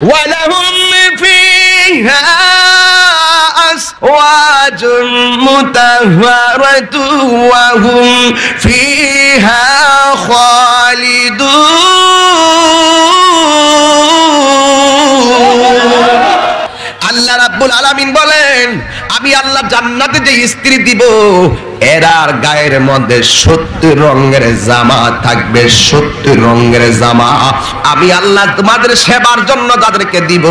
ওয়ালাহুম ফিহা আজওয়াজুন মুতাহহারাতু ওয়া হুম ফিহা খালিদুন। আল্লাহ রাব্বুল আলামিন বলেন, আমি আল্লাহ জান্নাতে যে স্ত্রী দিব এরার গায়ের মধ্যে 70 রঙের জামা থাকবে, 70 রঙের জামা। আমি আল্লাহ তোমাদের সেবার জন্য যাদেরকে দিব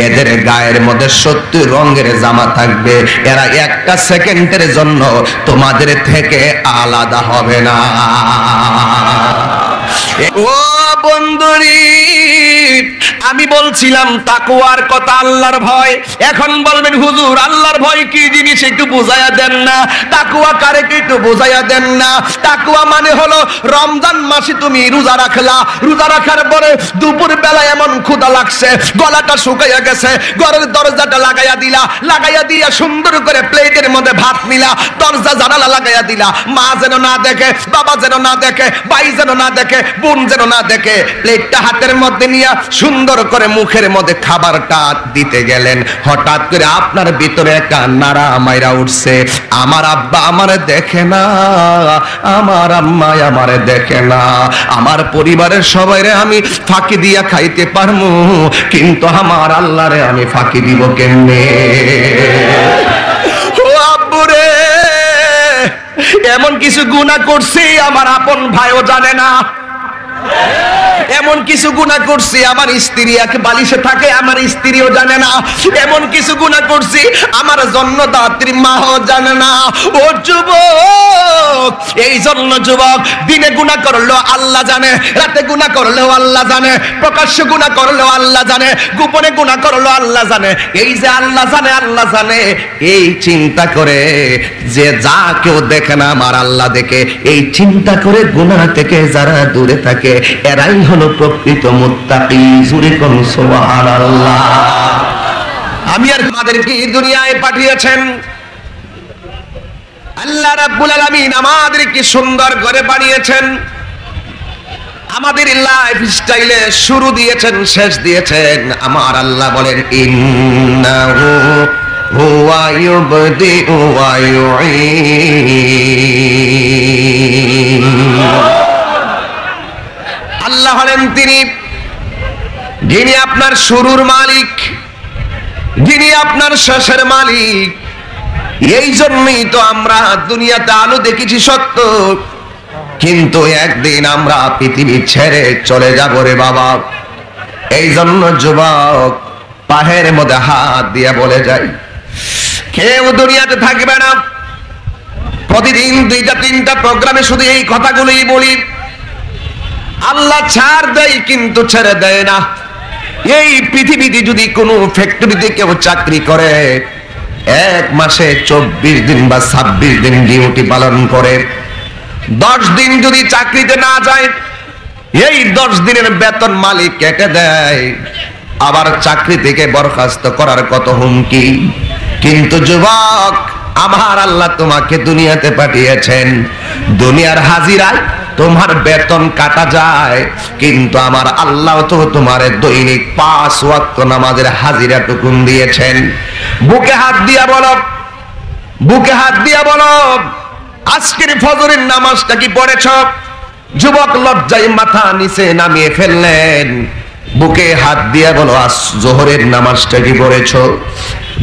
এদের গায়ের মধ্যে 70 রঙের জামা থাকবে। এরা একটা সেকেন্ডের জন্য তোমাদের থেকে আলাদা হবে না। ও বন্ধুরি, আমি বলছিলাম তাকওয়ার কথা, আল্লাহর ভয়। এখন বলবেন হুজুর আল্লাহর ভয় কি জিনিস একটু বুঝাইয়া দেন না, তাকওয়া কারে একটু বুঝাইয়া দেন না। তাকওয়া মানে হলো রমজান মাসে তুমি রোজা রাখলা, রোজা রাখার পরে দুপুর বেলা এমন ক্ষুধা লাগছে, গলাটা শুকাইয়া গেছে, ঘরের দরজাটা লাগাইয়া দিলা, লাগাইয়া দিয়া সুন্দর করে প্লেটের মধ্যে ভাত নিলা, দরজা জানালা লাগাইয়া দিলা, মা যেন না দেখে, বাবা যেন না দেখে, ভাই যেন না দেখে, বোন যেন না দেখে, প্লেটটা হাতের মধ্যে নিয়ে সুন্দর করে মুখের মধ্যে খাবারটা দিতে গেলেন। হঠাৎ করে আপনার ভিতরে একটা নাড়া মাইরা উঠছে, আমার আব্বা আমারে দেখে না, আমার আম্মা আমারে দেখে না, আমার পরিবারের সবাইরে আমি ফাঁকি দিয়া খাইতে পারমু, কিন্তু আমার আল্লাহরে আমি ফাঁকি দিব কেমনে? ও আব্বুরে, এমন কিছু গুনাহ করছি আমার আপন ভাইও জানে না, এমন কিছু গুনাহ করছি আমার স্ত্রী এক বালিশে থাকে আমার স্ত্রীও জানে না, এমন কিছু গুনাহ করছি আমার জন্মদাত্রী মাও জানে না। ও যুবক, এই জন্য যুবক, দিনে গুনাহ করলেও আল্লাহ জানে, রাতে গুনাহ করলেও আল্লাহ জানে, প্রকাশ্যে গুনাহ করলেও আল্লাহ জানে, গোপনে গুনাহ করলেও আল্লাহ জানে। এই যে আল্লাহ জানে, আল্লাহ জানে, এই চিন্তা করে যে যা কেউ দেখে না আমার আল্লাহ দেখে, এই চিন্তা করে গুনাহ থেকে যারা দূরে থাকে এরাই হলো প্রকৃত মুত্তাকি। জোরে কোন সুবহানাল্লাহ। আমি আর আমাদেরকে এই দুনিয়ায় পাঠিয়েছেন আল্লাহ রাব্বুল আলামিন, আমাদেরকে সুন্দর করে বানিয়েছেন, আমাদের লাইফ স্টাইলে শুরু দিয়েছেন, শেষ দিয়েছেন। আমার আল্লাহ বলেন ইন্নাহু হুয়া ইউবদিউ ওয়া ইউঈদ। আল্লাহ হলেন তিনি যিনি আপনার শুরুর মালিক, যিনি আপনার শেষের মালিক। এই জন্যই তো আমরা দুনিয়াতে আলো দেখেছি সত্য, কিন্তু একদিন আমরা পৃথিবী ছেড়ে চলে যাব রে বাবা। এই জন্য যুবক পাহের মধ্যে হাত দিয়ে বলে যাই, কেউ দুনিয়াতে থাকবে না। প্রতিদিন 2-3টা প্রোগ্রামে শুধু এই কথাগুলোই বলি। আল্লাহ ছাড় দেয় কিন্তু ছেড়ে দেয় না। এই পৃথিবীতে যদি কোনো ফ্যাক্টরিতে কেউ চাকরি করে, 1 মাসে 24 দিন বা 26 দিন ডিউটি পালন করে, 10 দিন যদি চাকরিতে না যায়, এই 10 দিনের বেতন মালিক কেটে দেয়। আবার চাকরি থেকে বরখাস্ত করার কত হুমকি। কিন্তু যুবক, আমার আল্লাহ তোমাকে দুনিয়াতে পাঠিয়েছেন, দুনিয়ার হাজিরায় তোমার বেতন কাটা যায়, কিন্তু আমার আল্লাহ তো তোমার দৈনিক 5 ওয়াক্ত নামাজের হাজিরা টুকুন দিয়েছেন। বুকে হাত দিয়া বলো, বুকে হাত দিয়া বলো, আজকের ফজরের নামাজটা কি পড়েছ? যুবক লজ্জায় মাথা নিচে নামিয়ে ফেললেন। বুকে হাত দিয়া বলো, আজ জোহরের নামাজটা কি পড়েছ?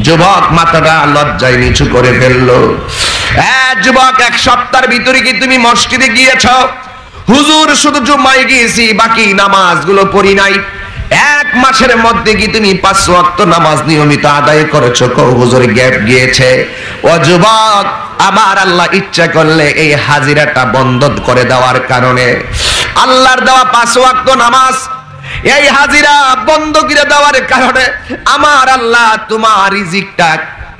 যুবক মাথাটা লজ্জায় নিচু করে ফেললো। যুবক, 1 সপ্তাহের ভিতরে কি তুমি মসজিদে গিয়েছ? হুজুর শুধু জুম্মায় গিয়েছি, বাকি নামাজগুলো পড়ি নাই। 1 মাসের মধ্যে কি তুমি 5 ওয়াক্ত নামাজ নিয়মিত আদায় করেছো? হুজুর গ্যাপ গিয়েছে। ও যুবক, আমার আল্লাহ ইচ্ছা করলে এই হাজিরাটা বন্ধ করে দেওয়ার কারণে, আল্লাহর দেওয়া 5 ওয়াক্ত নামাজ এই হাজিরা বন্ধ করে দেওয়ার কারণে আমার আল্লাহ তোমার রিজিকটা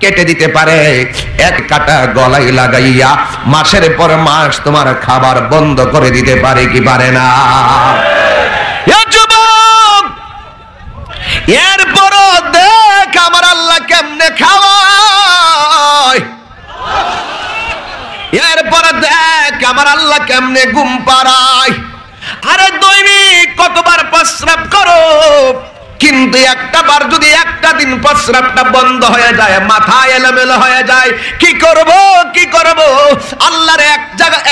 কেটে দিতে পারে। 1 কাটা গলায় লাগাইয়া মাসের পর মাস তোমার খাবার বন্ধ করে দিতে পারে কি পারে না? যুবক, এরপরও দেখ আমার আল্লাহ কেমনে খাওয়ায়, এরপর দেখ আমার আল্লাহ কেমনে ঘুম পাড়ায়। আরে দৈনিক কতবার প্রস্রাব করো, কিন্তু একটা বার যদি একটা দিন প্রস্রাবটা বন্ধ হয়ে যায়, মাথা এলোমেলো হয়ে যায়, কি করব কি করব? আল্লাহর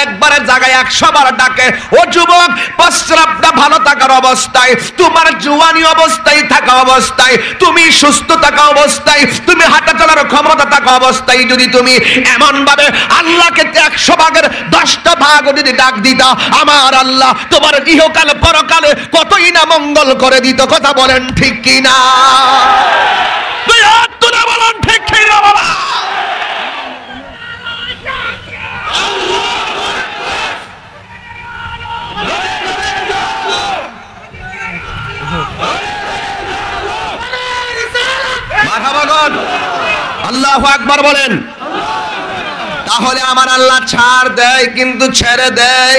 একবারের জায়গায় 100 বার ডাকে, ও যুবক, প্রস্রাবটা ভালো থাকার অবস্থায়, তোমার জওয়ানি অবস্থায় থাকা অবস্থায়, তুমি সুস্থ থাকা অবস্থায়, তুমি হাঁটা চলার ক্ষমতা থাকা অবস্থায় যদি তুমি এমন ভাবে আল্লাহকে 100 ভাগের 10টা ভাগ যদি ডাক দিতা, আমার আল্লাহ তোমার ইহকাল পরকালে কতই না মঙ্গল করে দিত। কথা বলেন ঠিক কিনা? তুই হাত তুলে বলেন ঠিক কিনা বাবা? আল্লাহু আকবার বলেন। তাহলে আমার আল্লাহ ছাড় দেয় কিন্তু ছেড়ে দেয়,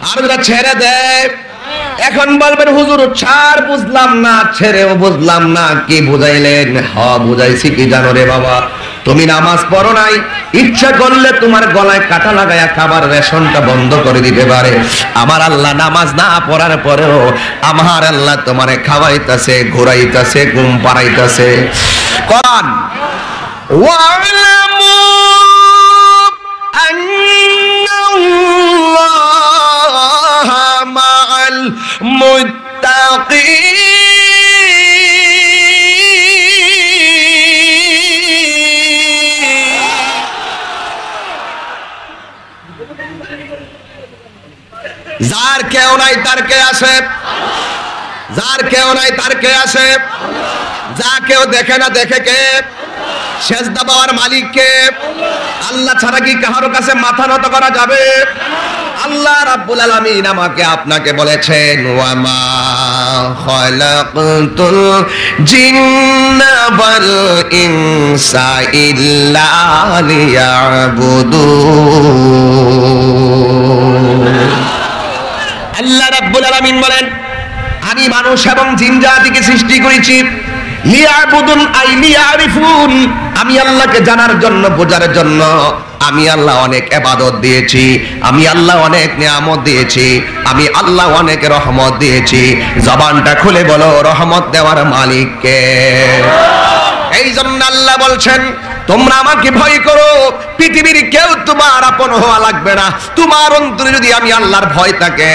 আর যেটা ছেড়ে দেয়। এখন বলবেন হুজুর ছাড় বুঝলাম না, ছেড়েও বুঝলাম না, কি বুঝাইলেন? বুঝাইছি কি জানো রে বাবা, তুমি নামাজ পড়ো নাই, ইচ্ছা করলে তোমার গলায় কাটা লাগায়া খাবার রেশনটা বন্ধ করে দিতে পারে। আমার আল্লাহ নামাজ না পড়ার পরেও আমার আল্লাহ তোমারে খাওয়াইতাছে, ঘুরাইতাছে, ঘুম পাড়াইতাছে। কোরআন ওয়ালামু আন্নাল্লাহা মাআল মুত্তাকিন। যার কেউ নাই তার কে আসে, যার কেউ নাই তার কে আসে, যা কেউ দেখে না দেখে কে? সেজদা পাওয়ার মালিক কে? আল্লাহ ছাড়া কি কারো কাছে মাথা নত করা যাবে? আল্লাহ রাব্বুল আলামিন আমাকে আপনাকে বলেছেন, ওয়ামা খালাকতুল জিন্না ওয়াল ইনসা ইল্লা লিয়াবুদুন। আল্লাহ রাব্বুল আলামিন বলেন, আমি মানুষ এবং জিন জাতিকে সৃষ্টি করেছি লিয়াবুদুন আই লিয়ারিফুন, আমি আল্লাহকে জানার জন্য, বোঝার জন্য। আমি আল্লাহ অনেক ইবাদত দিয়েছি, আমি আল্লাহ অনেক নিয়ামত দিয়েছি, আমি আল্লাহ অনেক রহমত দিয়েছি। জবানটা খুলে বলো রহমত দেওয়ার মালিক কে? এই জন্য আল্লাহ বলছেন, তোমরা আমাকে ভয় করো, পৃথিবীর কেউ তোমার আপন হওয়া লাগবে না। তোমার অন্তরে যদি আমি আল্লাহর ভয় থাকে,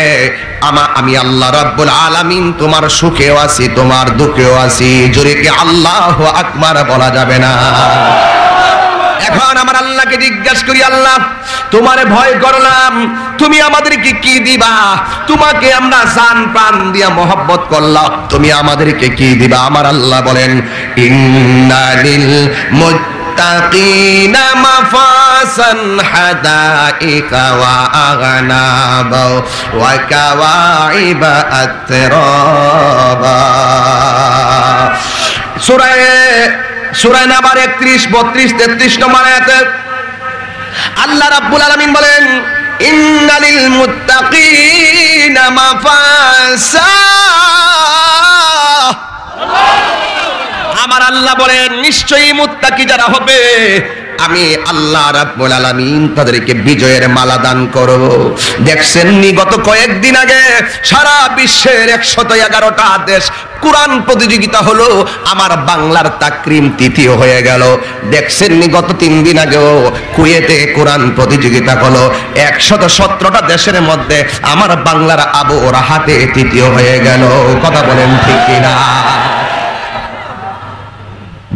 আমি আল্লাহ রাব্বুল আলামিন তোমার সুখেও আছি, তোমার দুঃখেও আছি। জোরে কি আল্লাহু আকবার বলা যাবে না? এখন আমার আল্লাহকে জিজ্ঞাসা করি, আল্লাহ তোমারে ভয় করলাম, তুমি আমাদেরকে কি দিবা? তোমাকে আমরা জান প্রাণ দিয়া মহব্বত করলাম, তুমি আমাদেরকে কি দিবা? আমার আল্লাহ বলেন, ইন্নালিল মুত্তাকিনা মাফাসান হাদাইকা ওয়া আগনাবা ওয়া কাওয়াইবা আতরাবা। সূরা নাম্বার 31, 32, 33 নম্বর আয়াতে আল্লাহ রাব্বুল আলামিন বলেন, ইন্নালিল মুত্তাকিনা মাফাসা। আমার আল্লাহ বলেন, নিশ্চয়ই মুত্তাকি যারা হবে, আমি আল্লাহ রাব্বুল আলামিন তাদেরকে বিজয়ের মালা দান করব। দেখছেন নি গত কয়েকদিন আগে সারা বিশ্বের 111টা দেশ কুরআন প্রতিযোগিতা হলো, আমার বাংলার তাকরিম তৃতীয় হয়ে গেল। দেখছেন নি গত 3 দিন আগেও কুয়েতে কুরআন প্রতিযোগিতা হলো, 117টা দেশের মধ্যে আমার বাংলার আবু রাহাতে তৃতীয় হয়ে গেল। কথা বলেন ঠিক কিনা?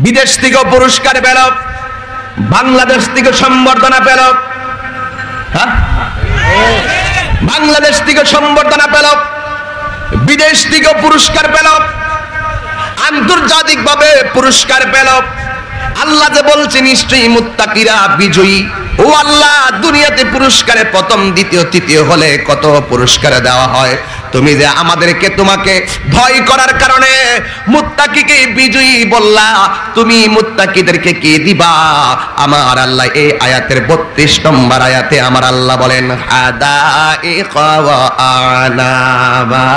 বিদেশ থেকে পুরস্কার পেল, বাংলাদেশ থেকে সম্বর্ধনা পেল, বাংলাদেশ থেকে সম্বর্ধনা পেল, বিদেশ থেকে পুরস্কার পেল, আন্তর্জাতিক ভাবে পুরস্কার পেল। আল্লাহ যে বলছে নিশ্চয়ই মুত্তাকিরা বিজয়ী। ও আল্লাহ, দুনিয়াতে পুরস্কারে প্রথম, দ্বিতীয়, তৃতীয় হলে কত পুরস্কার দেওয়া হয়। তুমি যে আমাদেরকে তোমাকে ভয় করার কারণে মুত্তাকিকে বিজয়ী বললা, তুমি মুত্তাকিদেরকে কি দিবা? আমার আল্লাহ এই আয়াতের 32 নম্বর আয়াতে আমার আল্লাহ বলেন, হাদাইকা ওয়া আনাবা।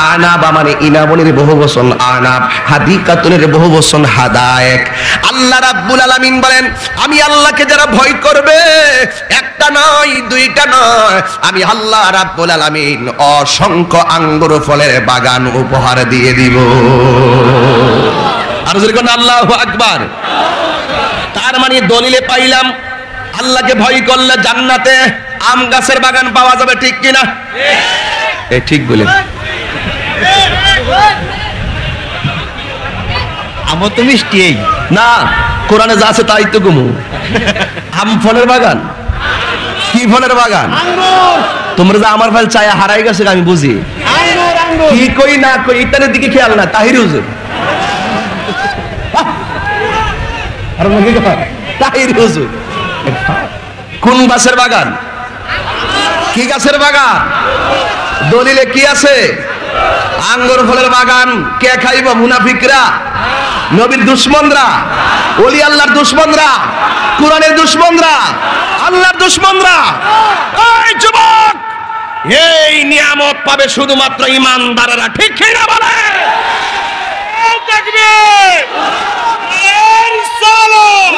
আনাবা মানে ইনাবনের বহু বচন আনাব, হাদিকাতুনের বহু বচন হাদায়েক। আল্লাহ রাব্বুল আলামিন বলেন আমি আল্লাহকে যারা ভয় করবে, একটা নয় দুইটা নয়, আমি আল্লাহ রাব্বুল আলামিন অসংখ্য আঙ্গুর ফলের বাগান উপহার দিয়ে দিব। আর যদি কোন আল্লাহু আকবার। তার মানে দলিলে পাইলাম আল্লাহকে ভয় করলে জান্নাতে আম গাছের বাগান পাওয়া যাবে, ঠিক কিনা? এই ঠিক বলে আমও তো মিষ্টি না, কোরআনে যা আছে তাই তো গুমু। আম ফলের বাগান, কি ফলের বাগান? তোমরা যে আমার ফল চায় হারাই গেছে আমি বুঝি, কি কই না কই ইত্যাদির দিকে খেয়াল না। তাহির হুজুর, তাহির হুজুর কোন গাছের বাগান? কি গাছের বাগান? দলিলে কি আছে? আঙ্গুর ফলের বাগান। কে খাইব? মুনাফিকরা, নবীর দুশমনরা, ওলি আল্লাহর দুশমনরা, কোরআনের দুশমনরা, আল্লাহর দুশমনরা। এই যুবক, এই নিয়ামত পাবে শুধুমাত্র ঈমানদাররা, ঠিক কি না বলে? তাকবীর, রিসালাত,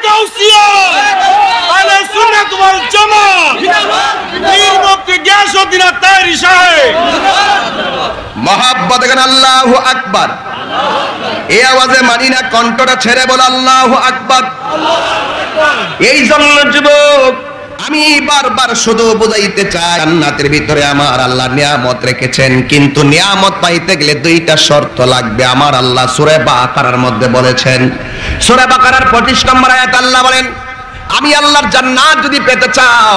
গাউসিয়া, আহলে সুন্নাত ওয়াল জামাত, পীর মুফতি গিয়াসউদ্দিন আত-তাহেরি সাহেব। মহাব্বত গান আল্লাহু আকবার। এই আওয়াজে মানি না, কণ্ঠটা ছেড়ে বল আল্লাহু আকবার। এই জন্য যুবক আমি বারবার শুধু বুঝাইতে চাই, জান্নাতের ভিতরে আমার আল্লাহ নিয়ামত রেখেছেন, কিন্তু নিয়ামত পাইতে গেলে দুইটা শর্ত লাগবে। আমার আল্লাহ সূরা বাকারার মধ্যে বলেছেন, সূরা বাকারার 25 নম্বর আয়াত আল্লাহ বলেন আমি আল্লাহর জান্নাত যদি পেতে চাও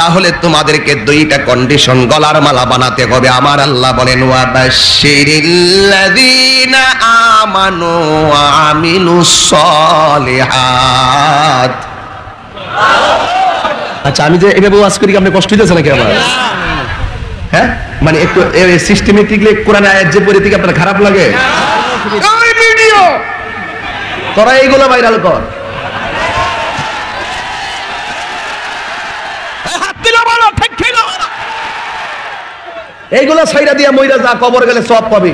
তাহলে তোমাদেরকে দুইটা কন্ডিশন, গলার মালা বানাতে হবে। আমার আল্লাহ বলেন ওয়াবাশশিরিল্লাযীনা আমানু ওয়া আমিলুস সলিহাত। আচ্ছা, আমি যে এভাবে ওয়াজ করি আপনি কষ্ট হইতেছে নাকি আমার? হ্যাঁ, মানে একটু সিস্টেমেটিকলি কোরআন আয়াত যে পড়ে থেকে আপনার খারাপ লাগে? এই ভিডিও তোরা এইগুলো ভাইরাল কর। এইগুলো ছাইরা দিয়া মইরা যা, কবর গেলে সব পাবি।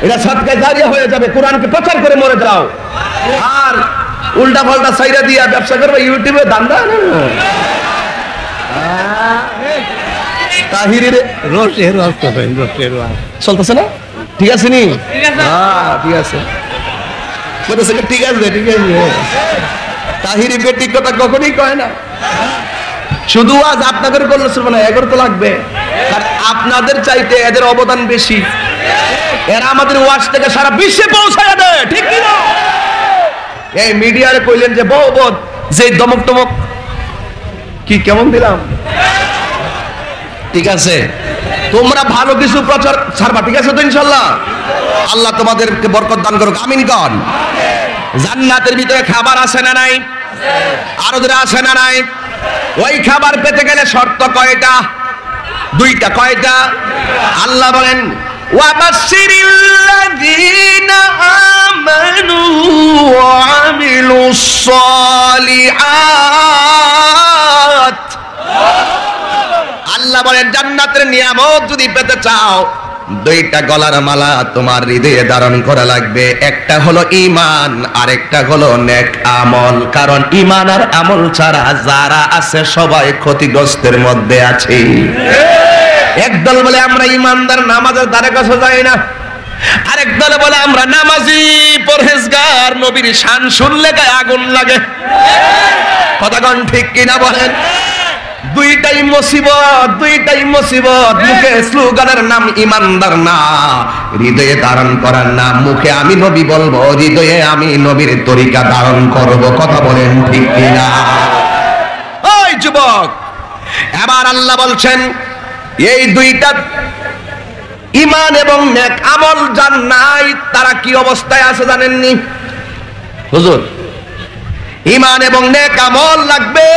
এটা সাদকায়ে জারিয়া হয়ে যাবে। কোরআনকে প্রচার করে মরে যাও, আর উল্টা পাল্টা ছাইরা দিয়া ব্যবসা করবে, ইউটিউবে দান্দা। তাহিরের রসের রস করবেন, রসের রস চলতেছে না? ঠিক আছে নি? হ্যাঁ ঠিক আছে, বলতেছে ঠিক আছে ঠিক আছে। তাহিরি বেটি কথা কখনই কয় না। শুধু আজ আপনাদের করলে শুনবো না, এগর তো লাগবে। আর আপনাদের চাইতে এদের অবদান বেশি। এরা আমাদের ওয়াজ থেকে সারা বিশ্বে পৌঁছায় দেয়, ঠিক কি না? এই মিডিয়ারে কইলেন যে বহুবদ যে দমক টমক কি কেমন দিলাম? ঠিক আছে, তোমরা ভালো কিছু প্রচার ছাড়বা, ঠিক আছে তো ইনশাআল্লাহ? আল্লাহ তোমাদেরকে বরকত দান করুক, আমিন কন। জান্নাতের ভিতরে খাবার আছে না নাই? আরো যারা আছে না নাই? ওই খাবার পেতে গেলে শর্ত কয়টা? দুইটা। কয়টা? আল্লাহ বলেন ওয়াবাশশিরিল্লাযীনা আমানু ওয়া আমিলুস সলিহাত। আল্লাহ বলেন জান্নাতের নিয়ামত যদি পেতে চাও দুইটা গলার মালা তোমার হৃদয়ে ধারণ করা লাগবে। একটা হলো ঈমান, আর একটা হলো নেক আমল। কারণ ঈমান আর আমল ছাড়া যারা আছে সবাই ক্ষতিগ্রস্তের মধ্যে আছে। একদল বলে আমরা ঈমানদার, নামাজের ধারে কাছে যাই না। আরেক দলে বলে আমরা নামাজি, পরহেজগার, নবীর শান শুনলে গায়ে আগুন লাগে। কথাগণ ঠিক কিনা বলেন? দুইটাই মুসিবত, দুইটাই মুসিবত। মুখে স্লোগানের নাম ইমানদার না, হৃদয়ে ধারণ করার নাম মুখে আমি নবী বলবো, হৃদয়ে আমি নবীর তরিকা ধারণ করব। কথা বলেন ঠিক কিনা? ওই যুবক, এবার আল্লাহ বলছেন এই দুইটা ঈমান এবং নেক আমল যার নাই তারা কি অবস্থায় আছে জানেননি? হুজুর, ঈমান এবং নেক আমল লাগবে।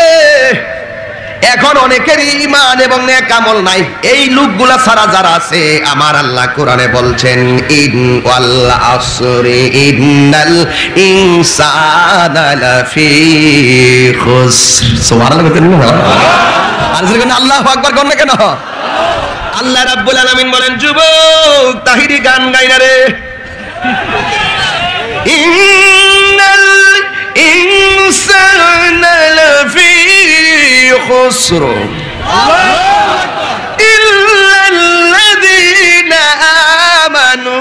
এখন অনেকের ঈমান এবং নেক আমল নাই। এই লোকগুলা ছাড়া যারা আছে, আমার আল্লাহ কোরআনে বলছেন ইন ওয়াল আসরি ইন্নাল ইনসানা লাফি খুসর। সুবহানাল্লাহ। আল্লাহু আকবার কোন কেন? আল্লাহ রাব্বুল আলামিন বলেন, যুবক তাহিরি গান গাই না রে। ইন্নাল ইনসানা লাফি খুসর ইল্লাল্লাযীনা আমানু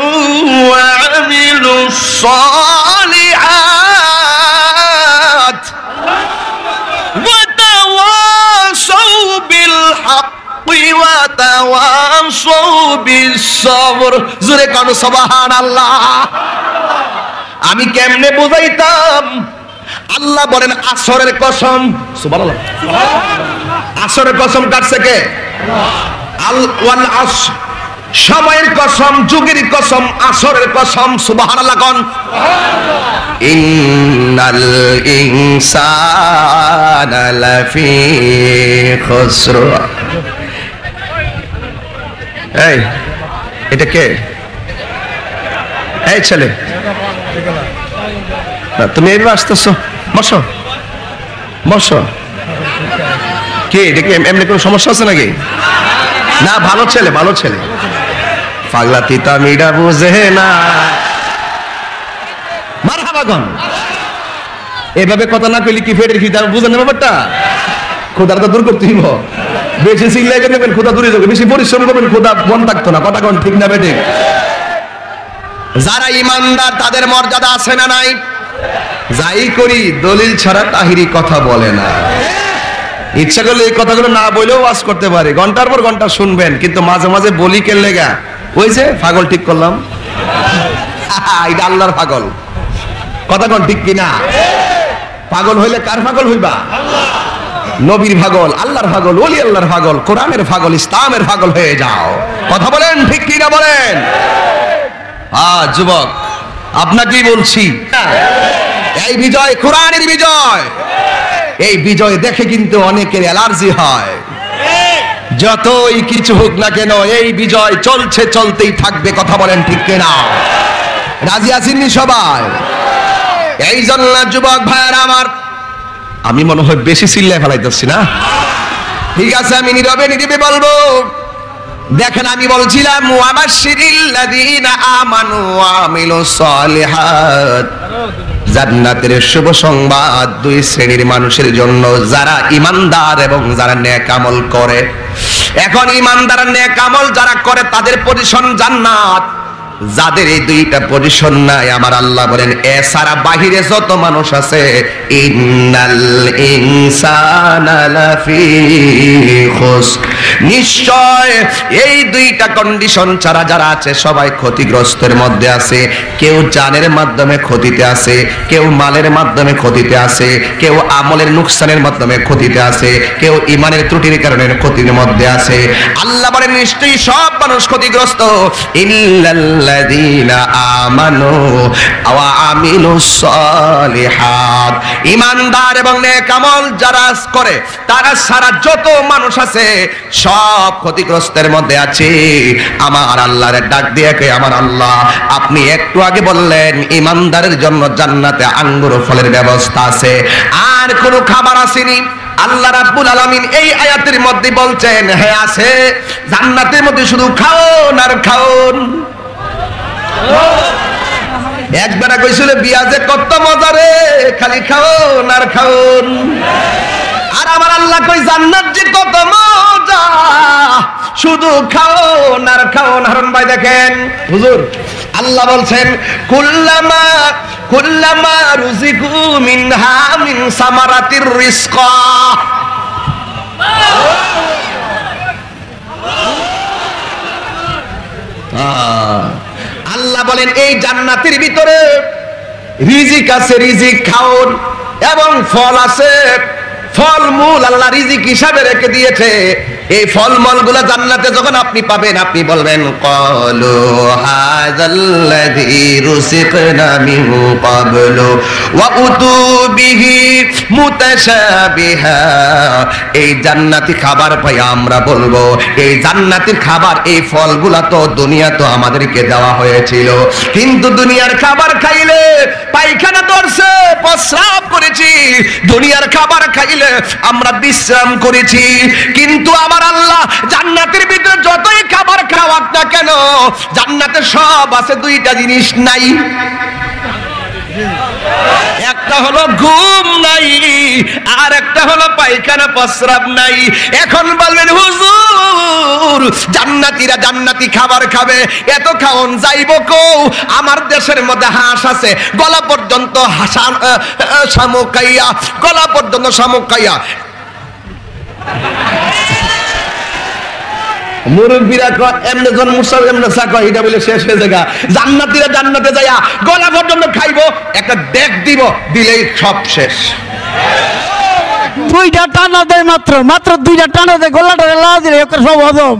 ওয়া আমিলুস সালিহাত ওয়া তাওয়াসাউ বিল হাক্কি ওয়া তাওয়াসাউ বিস সবর। জোরে কোন সুবহানাল্লাহ। আমি কেমনে বুঝাইতাম? আল্লাহ বলেন আসরের কসম, সুবহানাল্লাহ, আসরের কসম কাটছে কে? আল ওয়াল আসর, সময়ের কসম, যুগের কসম, আসরের কসম। সুবহানাল্লাহ কোন। ইন্নাল ইনসানা লাফি খুসর। এই এটা কে? এই ছেলে, তুমি এইভাবে আসতেছো? বসো বসো। কে দেখি এমনি কোনো সমস্যা আছে নাকি? না, ভালো ছেলে, ভালো ছেলে। পাগলা তিতা মিডা বুঝে না। মারহাবা গন। এভাবে কথা না কইলে কি ফেটের খিদা বুঝেন না ব্যাপারটা? খোদার তো দূর করতে হইব। বেশি সিগলাই করবেন খোদা দূরে যাবে, বেশি পরিশ্রম করবেন খোদা মন থাকতো না। কথা কোন ঠিক না বেটে? যারা ইমানদার তাদের মর্যাদা আছে না নাই? যাই করি দলিল ছাড়া তাহিরি কথা বলে না। ইচ্ছা করলে এই কথাগুলো না বলেও ওয়াজ করতে পারে, ঘন্টার পর ঘন্টা শুনবেন, কিন্তু মাঝে মাঝে বলি কে লেগা? ওই যে পাগল ঠিক করলাম, এটা আল্লাহর পাগল। কথা কোন ঠিক কিনা? পাগল হইলে কার পাগল হইবা? নবীর পাগল, আল্লাহর পাগল, ওলি আল্লাহর পাগল, কোরআনের পাগল, ইসলামের পাগল হয়ে যাও। কথা বলেন ঠিক কিনা বলেন? যুবক আপনাকেই বলছি, এই বিজয় কোরআনের বিজয়। এই বিজয় দেখে কিন্তু অনেকের অ্যালার্জি হয়। যতই কিছু হোক না কেন এই বিজয় চলছে, চলতেই থাকবে। কথা বলেন ঠিক কিনা? রাজি আছেননি সবাই? এই জন্য যুবক ভাইয়েরা আমার, আমি মনে হয় বেশি চিল্লায় ফেলাইতেছি না? ঠিক আছে, আমি নীরবে নীরবে বলবো। দেখেন, আমি বলছিলাম ওয়াবাশশিরিল্লাযীনা আমানু ওয়া আমিলুস সালিহাত, জান্নাতের শুভ সংবাদ দুই শ্রেণীর মানুষের জন্য, যারা ঈমানদার এবং যারা নেক আমল করে। এখন ঈমানদার নেক আমল যারা করে তাদের পজিশন জান্নাত। যাদের এই দুইটা পজিশন নাই, আমার আল্লাহ বলেন এছাড়া বাহিরে যত মানুষ আছে, ইন্নাল ইনসানা লাফি খুসর, নিশ্চয় এই দুইটা কন্ডিশন ছাড়া যারা আছে সবাই ক্ষতিগ্রস্তের মধ্যে আছে। কেউ জানের মাধ্যমে ক্ষতিতে আছে, কেউ মালের মাধ্যমে ক্ষতিতে আছে, কেউ আমলের নুকসানের মাধ্যমে ক্ষতিতে আছে, কেউ ইমানের ত্রুটির কারণে ক্ষতির মধ্যে আছে। আল্লাহ বলেন নিশ্চয়ই সব মানুষ ক্ষতিগ্রস্ত, ইল্লাল্লাযীনা আমানু ওয়া আমিলুস সালিহাত, ঈমানদার এবং নেক আমল যারা করে তারা সারা যত মানুষ আছে সব ক্ষতিগ্রস্তের মধ্যে আছে। আমার আল্লাহর ডাক দিয়ে কে, আমার আল্লাহ আপনি একটু আগে বললেন ঈমানদারের জন্য জান্নাতে আঙ্গুর ফলের ব্যবস্থা আছে, আর কোনো খাবার আসেনি। আল্লাহ রাব্বুল আলামিন এই আয়াতের মধ্যে বলছেন হ্যাঁ আছে, জান্নাতের মধ্যে শুধু খাওন আর খাওন। একবার কইছিল বিয়া যে কত মজা রে, খালি খাওন আর খাওন। আর আমার আল্লাহ কই জান্নাত যে কত মজা, শুধু খাওন আর খাওন। হারুন ভাই দেখেন, হুজুর আল্লাহ বলছেন কুল্লামা রুজিকু মিনহা মিন সামারাতির রিজকা, আল্লাহ বলেন এই জান্নাতের ভিতরে রিজিক আছে, রিজিক খাওন, এবং ফল আছে, ফলমূল আল্লাহ রিজিক হিসাবে রেখে দিয়েছে। এই ফলমূল গুলা জান্নাতে যখন আপনি পাবেন, আপনি বলবেন ক্বালু হাযাল্লাযী রুসিকনা মিন ক্বাবলু ওয়া উতু বিহি মুতাশাবিহা। এই জান্নাতি খাবার পাই আমরা বলবো এই জান্নাতের খাবার, এই ফলগুলা তো দুনিয়া তো আমাদেরকে দেওয়া হয়েছিল, কিন্তু দুনিয়ার খাবার খাইলে পায়খানা ধরছে, প্রস্রাব করেছি, দুনিয়ার খাবার খাইলে আমরা বিশ্রাম করেছি, কিন্তু আমার আমার আল্লাহ জান্নাতের ভিতরে যতই খাবার খাওয়াক না কেন, জান্নাতে সব আছে, দুইটা জিনিস নাই। একটা হলো ঘুম নাই, আর একটা হলো পায়খানা প্রস্রাব নাই। এখন বলবেন হুজুর জান্নাতীরা জান্নাতি খাবার খাবে, এত খাওন যাইব কও? আমার দেশের মধ্যে হাঁস আছে গলা পর্যন্ত, শামুক খাইয়া, গলা পর্যন্ত শামুক খাইয়া। মুরব্বীরা এমনি জন্মুৎসব এমনি চাকর এটা বলে শেষ হয়ে যায়। জান্নাতীরা জান্নাতে যাইয়া গলা পর্যন্ত খাইবো, একটা ডেক দিব, দিলেই সব শেষ। দুইটা টানা দেয়, মাত্র দুইটা টানা দেয়, গলাটা লা দিলে একটা সব হজম।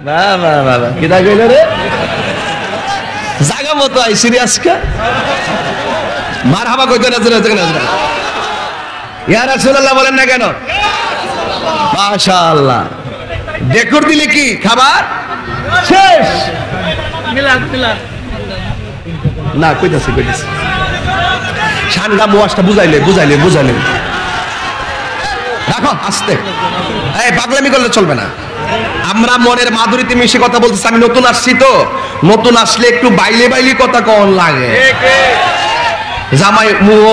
বাবা বাবা কি দা কইল রে, জায়গা মতো আই সিরিয়াস কা মারহাবা কইতে না না ইয়া রাসূলুল্লাহ বলেন না কেন? মাশাআল্লাহ। ডেকর দিলে কি খাবার শেষ? না কইতাছি শানগা মুয়াজটা বুঝাইলে রাখো আস্তে, এই পাগলামি করলে চলবে না। আমরা মনের মাধুরীতে মিশে কথা বলতেছি। আমি নতুন আসছি তো, নতুন আসলে একটু বাইলে কথা কন লাগে। জামাই মুও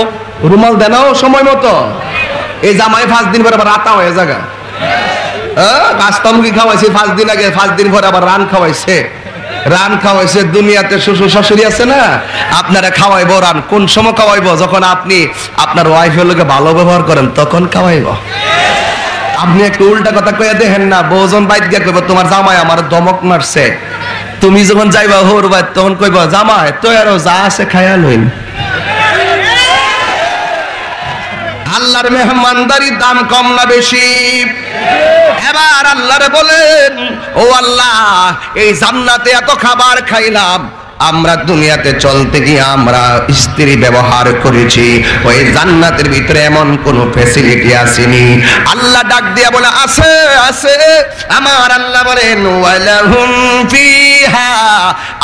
রুমাল দেনাও সময় মতো, এই জামাই 5 দিন পরে আবার রাতা হয়ে জায়গা। কাস্তামুখী খাওয়াইছে 5 দিন আগে, 5 দিন পরে আবার রান খাওয়াইছে। দুনিয়াতে শ্বশুর শাশুড়ি আছে না, আপনারা খাওয়াইবো রান। কোন সময় খাওয়াইবো? যখন আপনি আপনার ওয়াইফের লোকে ভালো ব্যবহার করেন তখন খাওয়াইবো। আপনি একটু উল্টা কথা কইয়া দেখেন না, বউজন বাইত গিয়া কইব তোমার জামাই আমার দমক মারছে। তুমি যখন যাইবা হোর বাইত তখন কইব জামাই তো আরো যা আছে খায়া লইন। আল্লাহর মেহমানদারির দাম কম না বেশি? এবার আল্লাহরে বলেন, ও আল্লাহ এই জান্নাতে এত খাবার খাইলাম, আমরা দুনিয়াতে চলতে গিয়ে আমরা স্ত্রী ব্যবহার করেছি, ওই জান্নাতের ভিতরে এমন কোন ফ্যাসিলিটি আসেনি? আল্লাহ ডাক দিয়া বলে আছে। আমার আল্লাহ বলেন ওয়ালাহুম ফিহা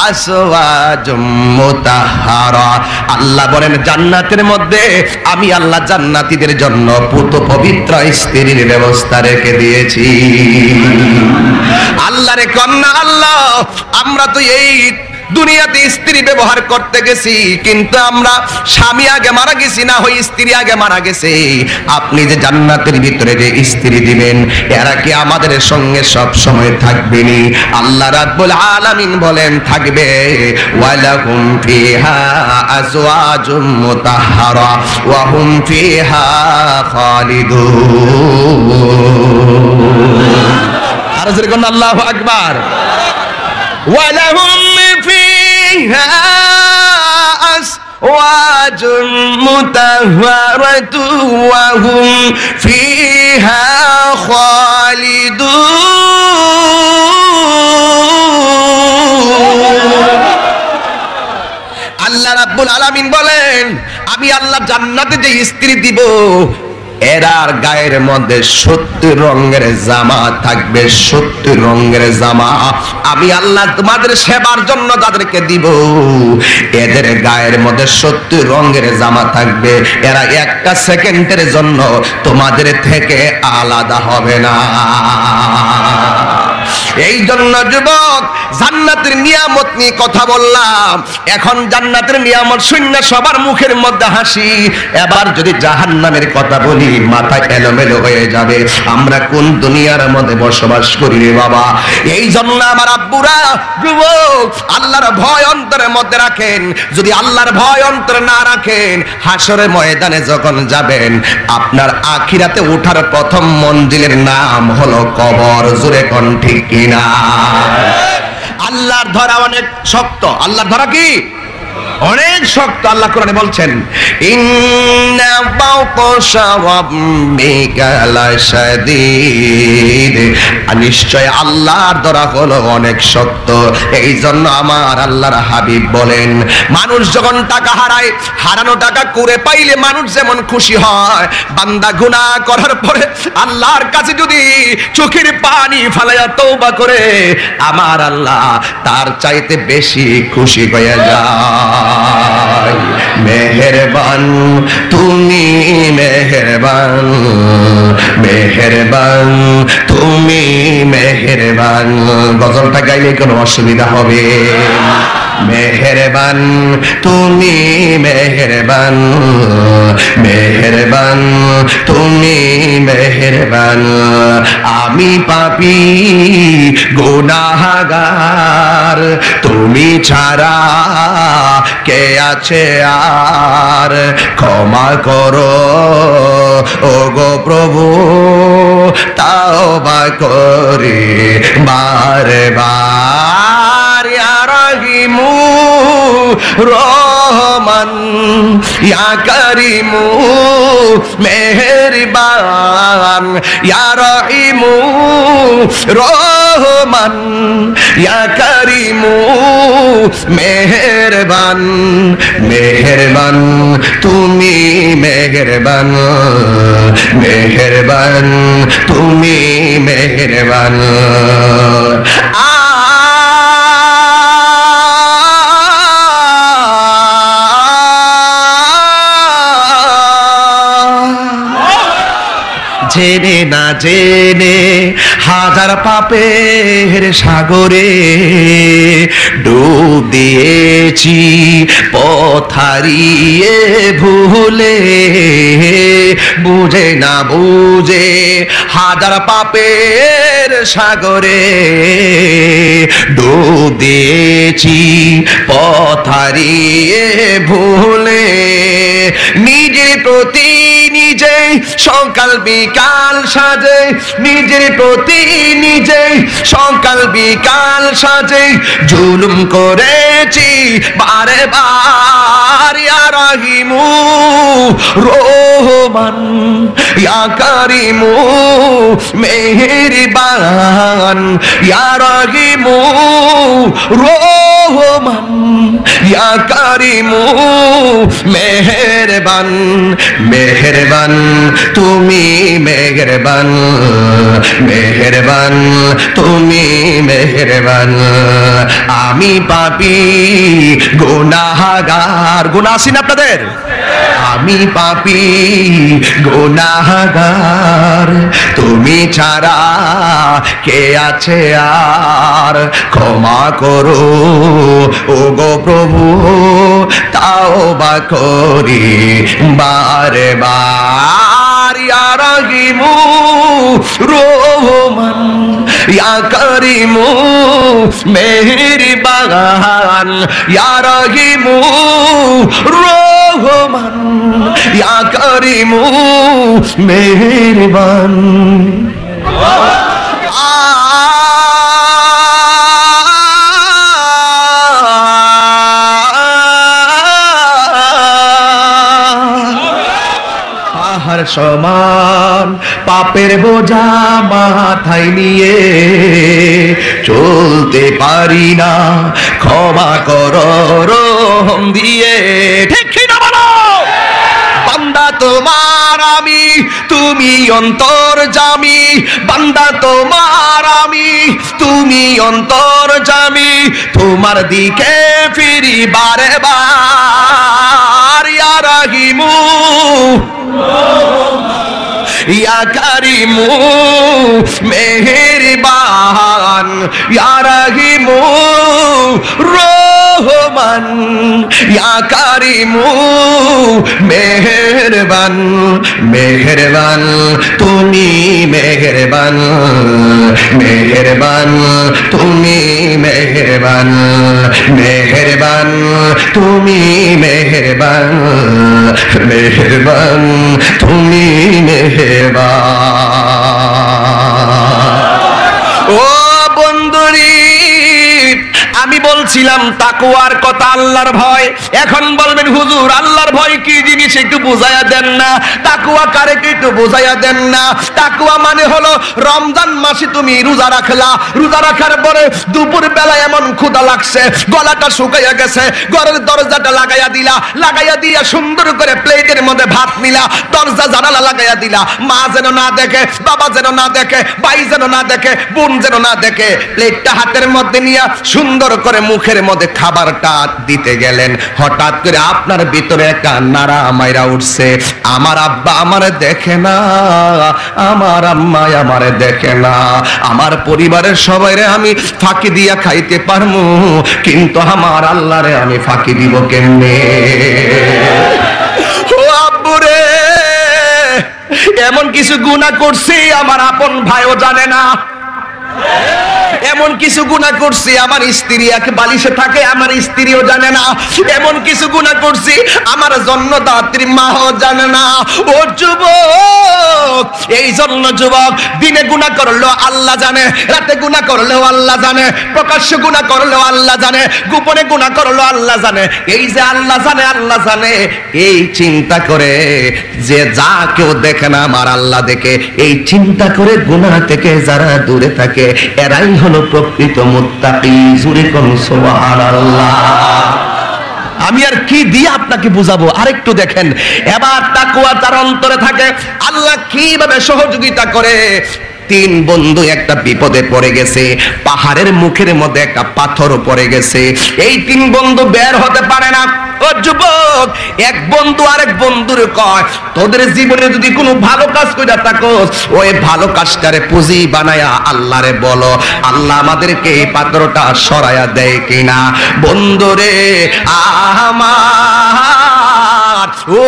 আসওয়াজুম মুতাহহারা। আল্লাহ বলেন জান্নাতের মধ্যে আমি আল্লাহ জান্নাতীদের জন্য পুত পবিত্র স্ত্রীর ব্যবস্থা রেখে দিয়েছি। আল্লাহরে কন্যা আল্লাহ আমরা তো এই দুনিয়াতে স্ত্রী ব্যবহার করতে গেছি, কিন্তু আমরা স্বামী আগে মারা গেছি না, হয় স্ত্রী আগে মারা গেছে। আপনি যে জান্নাতের ভিতরে যে স্ত্রী দিবেন, এরা কি আমাদের সঙ্গে সব সময় থাকবেনি? আল্লাহ রাব্বুল আলামিন বলেন থাকবে। ওয়ালাহুম ফিহা আজওয়াজুম মুতাহহারা ওয়া হুম ফিহা খালিদুন। আর জোরে কোন আল্লাহু আকবার। ওয়ালাহুম ফিহা আজওয়াজুন মুতাহহারাতু ওয়া হুম ফিহা খালিদুন। আল্লাহ রাব্বুল আলামিন বলেন আমি আল্লাহ জান্নাতে যে স্ত্রী দিব, এরার গায়ের মধ্যে 70 রঙের জামা থাকবে, 70 রঙের জামা। আমি আল্লাহ তোমাদের সেবার জন্য যাদেরকে দিব, এদের গায়ের মধ্যে 70 রঙের জামা থাকবে। এরা একটা সেকেন্ডের জন্য তোমাদের থেকে আলাদা হবে না। এই জন্য যুবক জান্নাতের নিয়ামত নিয়ে কথা বললাম, এখন জান্নাতের নিয়ামত শূন্য সবার মুখের মধ্যে হাসি। এবার যদি জাহান্নামের কথা বলি মাথা এলোমেলো হয়ে যাবে। আমরা কোন দুনিয়ার মধ্যে বসবাস করি রে বাবা? এই জন্য আমার আব্বুরা যুবক আল্লাহর ভয় অন্তরের মধ্যে রাখেন। যদি আল্লাহর ভয় অন্তরে না রাখেন, হাসরের ময়দানে যখন যাবেন, আপনার আখিরাতে ওঠার প্রথম মঞ্জিলের নাম হলো কবর। জোরে কোন ঠিক কিনা? আল্লাহর ধরা অনেক শক্ত। আল্লাহর ধরা কি অনেক শক্ত। আল্লাহ কোরআনে বলছেন ইন্না বাতাশা রাব্বিকা লাশাদীদ। নিশ্চয় আল্লাহর ধরা হলো অনেক শক্ত। এই জন্য আমার আল্লাহর হাবিব বলেন, মানুষ যখন টাকা হারায়, হারানো টাকা কুড়ে পাইলে মানুষ যেমন খুশি হয়, বান্দা গুনাহ করার পরে আল্লাহর কাছে যদি চোখের পানি ফালাইয়া তওবা করে, আমার আল্লাহ তার চাইতে বেশি খুশি হয়ে যায়। চাই। মেহেরবান তুমি মেহেরবান, মেহেরবান তুমি মেহেরবান। গজলটা গাইলে কোনো অসুবিধা হবে? মেহেরবান তুমি মেহেরবান, মেহেরবান তুমি মেহেরবান। আমি পাপী গুনাহগার, তুমি ছাড়া কে আছে আর? ক্ষমা করো ওগো প্রভু, তাওবা করি বারে বার। ইয়া রহিমু রহমান, ইয়া করিমু মেহেরবান, ইয়া রহিমু রহমান, ইয়া করিমু মেহেরবান। মেহেরবান তুমি মেহেরবান, মেহেরবান তুমি মেহেরবান। জেনে না জেনে হাজার পাপের সাগরে ডুব দিয়েছি পথ হারিয়ে ভুলে। বুঝে না বুঝে হাজার পাপের সাগরে ডুব দিয়েছি পথ হারিয়ে ভুলে। নিজের প্রতি নিজে সকাল বিকাল সাজে, নিজের প্রতি নিজে সকাল বিকাল সাজে জুলুম করেছি বারে বার। ইয়া রহিমু রহমান, ইয়া করিমু মেহেরবান, ইয়া রহিমু রহমান, ইয়া করিমু মেহেরবান। মেহেরবান তুমি মেহেরবান, মেহেরবান তুমি মেহেরবান। আমি পাপী গুনাহগার, গুনাহ আছে না আপনাদের? আমি পাপী গুনাহগার, তুমি ছাড়া কে আছে আর? ক্ষমা করো ওগো প্রভু, তাওবা করি বারে বার। ইয়া রহিমু রহমান, ইয়া করিমু মেহেরবান, ইয়া রহিমু রহমান, ইয়া করিমু মেহেরবান। সমান পাপের বোঝা মাথায় নিয়ে চলতে পারি না, ক্ষমা করো রহম দিয়ে। ঠিক না বলো? বান্দা তোমার আমি, তুমি অন্তর্যামী। বান্দা তোমার আমি, তুমি অন্তর্যামী। তোমার দিকে ফিরি বারে বার। ইয়া রহিমু ইয়া করিমু মেহেরবান, ইয়া রহিমু রহমান, ইয়া করিমু মেহেরবান। মেহেরবান তুমি মেহেরবান, মেহেরবান তুমি মেহেরবান, মেহেরবান তুমি মেহেরবান, মেহেরবান তুমি মেহেরবান। ও বন্ধুরি, আমি বলছিলাম তাকওয়ার কথা, আল্লাহর ভয়। এখন বলবেন হুজুর আল্লাহর ভয় কি জিনিস একটু বুঝাইয়া দেন না, তাকওয়া কারে একটু বুঝাইয়া দেন না। তাকওয়া মানে হলো রমজান মাসে তুমি রোজা রাখলা, রোজা রাখার পরে দুপুর বেলা এমন ক্ষুধা লাগছে, গলাটা শুকাইয়া গেছে, ঘরের দরজাটা লাগাইয়া দিলা, লাগাইয়া দিয়া সুন্দর করে প্লেটের মধ্যে ভাত নিলা, দরজা জানালা লাগাইয়া দিলা, মা যেন না দেখে, বাবা যেন না দেখে, ভাই যেন না দেখে, বোন যেন না দেখে, প্লেটটা হাতের মধ্যে নিয়া সুন্দর করে মুখের মধ্যে খাবারটা দিতে গেলেন, হঠাৎ করে আপনার ভিতরে একটা নাড়া মাইরা উঠছে, আমার আব্বা আমারে দেখে না, আমার আম্মা আমারে দেখে না, আমার পরিবারের সবাইরে আমি ফাঁকি দিয়া খাইতে পারমু, কিন্তু আমার আল্লাহরে আমি ফাঁকি দিব কেমনে? ও আব্বুরে, এমন কিছু গুনাহ করছি আমার আপন ভাইও জানে না, এমন কিছু গুনাহ করছি আমার স্ত্রী এক বালিশে থাকে আমার স্ত্রীও জানে না, এমন কিছু গুনাহ করছি আমার জন্মদাত্রী মাও জানে না। ও যুবক, এই জন্য যুবক, দিনে গুনাহ করলেও আল্লাহ জানে, রাতে গুনাহ করলেও আল্লাহ জানে, প্রকাশ্যে গুনাহ করলেও আল্লাহ জানে, গোপনে গুনাহ করলেও আল্লাহ জানে। এই যে আল্লাহ জানে, আল্লাহ জানে, এই চিন্তা করে যে যা কেউ দেখে না আমার আল্লাহ দেখে, এই চিন্তা করে গুনাহ থেকে যারা দূরে থাকে এরাই হলো প্রকৃত মুত্তাকি। জোরে কোন সুবহানাল্লাহ। আমি আর কি দিয়ে আপনাকে বুঝাবো, আরেকটু দেখেন। এবার তাকওয়া যার অন্তরে থাকে আল্লাহ কিভাবে সহযোগিতা করে। তিন বন্ধু একটা বিপদে পড়ে গেছে, পাহাড়ের মুখের মধ্যে একটা পাথর পড়ে গেছে, এই তিন বন্ধু বের হতে পারে না। ও যুবক, এক বন্ধু আরেক বন্ধুরে কয়, তোদের জীবনে যদি কোনো ভালো কাজ কইরা থাকোস, ওই ভালো কাজটারে পুঁজি বানায়া আল্লাহরে বলো, আল্লাহ আমাদেরকে এই পাথরটা সরায়া দেয় কিনা। বন্ধুরে আমার, ও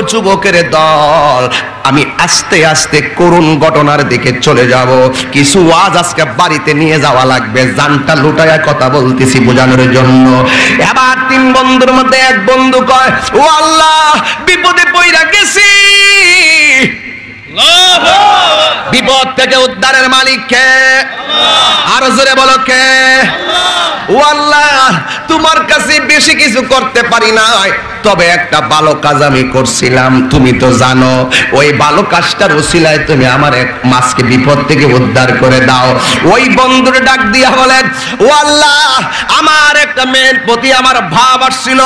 যুবকের দল, আমি আস্তে আস্তে করুণ ঘটনার দিকে চলে যাব। কিছু ওয়াজ আজকে বাড়িতে নিয়ে যাওয়া লাগবে, জানটা লুটায়া কথা বলতেছি বোঝানোর জন্য। এবার তিন বন্ধুর মধ্যে এক বন্ধু কয়, ও আল্লাহ, বিপদে পইরা গেছি, বিপদ থেকে উদ্ধারের মালিক কে? আরো জোরে বলো কে? ও আল্লাহ, তোমার কাছে বেশি কিছু করতে পারি নাই, তবে একটা ভালো কাজ আমি করছিলাম, তুমি তো জানো। ওই ভালো কাজটার ওসিলায় তুমি আমার এক মাসকে বিপদ থেকে উদ্ধার করে দাও। ওই বন্ধুর ডাক দিয়া বলেন, ও আল্লাহ, আমার একটা মেয়ের প্রতি আমার ভাব আসছিল,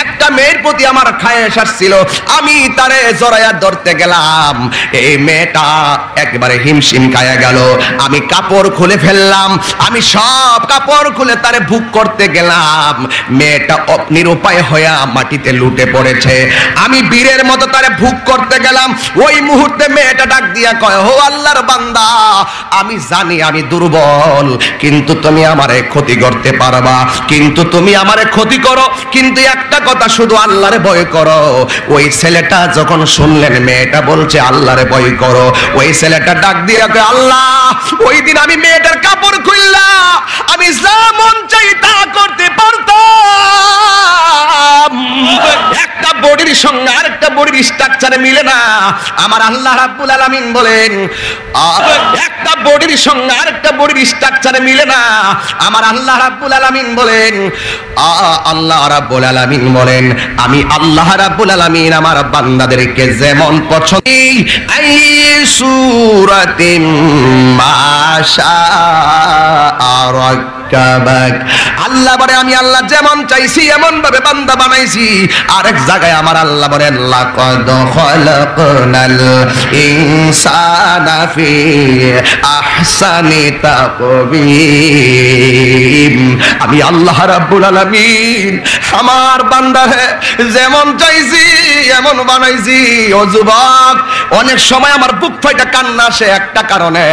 একটা মেয়ের প্রতি আমার খায়েশ আসছিল, আমি তারে জড়াইয়া ধরতে গেলাম, এই মেয়েটা একেবারে হিমশিম খায়া গেল। আমি কাপড় খুলে ফেললাম, আমি সব কাপড় খুলে তারে ভুক করতে গেলাম, মেয়েটা নিরুপায় হইয়া মাটিতে লুটে পড়েছে। আমি বীরের মতো তারে ভুক করতে গেলাম, ওই মুহূর্তে মেয়েটা ডাক দিয়া কয়, ও আল্লাহর বান্দা, আমি জানি আমি দুর্বল, কিন্তু তুমি আমারে ক্ষতি করতে পারবা, কিন্তু তুমি আমারে ক্ষতি করো, কিন্তু একটা কথা, শুধু আল্লাহরে ভয় করো। ওই ছেলেটা যখন শুনলেন মেয়েটা বলছে আল্লাহরে ভয় করো, ওই ছেলেটা ডাক দিয়া কয়, আল্লাহ, ওই দিন আমি মেয়েটার কাপড় খুললা, আমি যা মন চাই তা করতে পারতাম, একটা বডির সঙ্গে আরেকটা বডির স্ট্রাকচারে মিলে না। আমার আল্লাহ রাব্বুল আলামিন বলেন, একটা বডির সঙ্গে আরেকটা বডির স্ট্রাকচারে মিলে না। আমার আল্লাহ রাব্বুল আলামিন বলেন, আল্লাহ রাব্বুল আলামিন বলেন, আমি আল্লাহ রাব্বুল আলামিন আমার বান্দাদেরকে যেমন পছন্দ, আই সূরাতিন মাশা রাক্কাবাক, আল্লাহ বলে আমি আল্লাহ যেমন চাইছি এমন ভাবে বান্দা বানাইছি। আরেক জায়গায় আমার আল্লাহ বলেন, লাকাদ খালাকনাল ইনসানা ফি আহসানি তাকবীম, আমি আল্লাহ রাব্বুল আলামিন আমার বান্দারে যেমন চাইছি এমন বানাইছি। ও যুবক, অনেক সময় আমার বুক ফাইটা কান্না আসে একটা কারণে,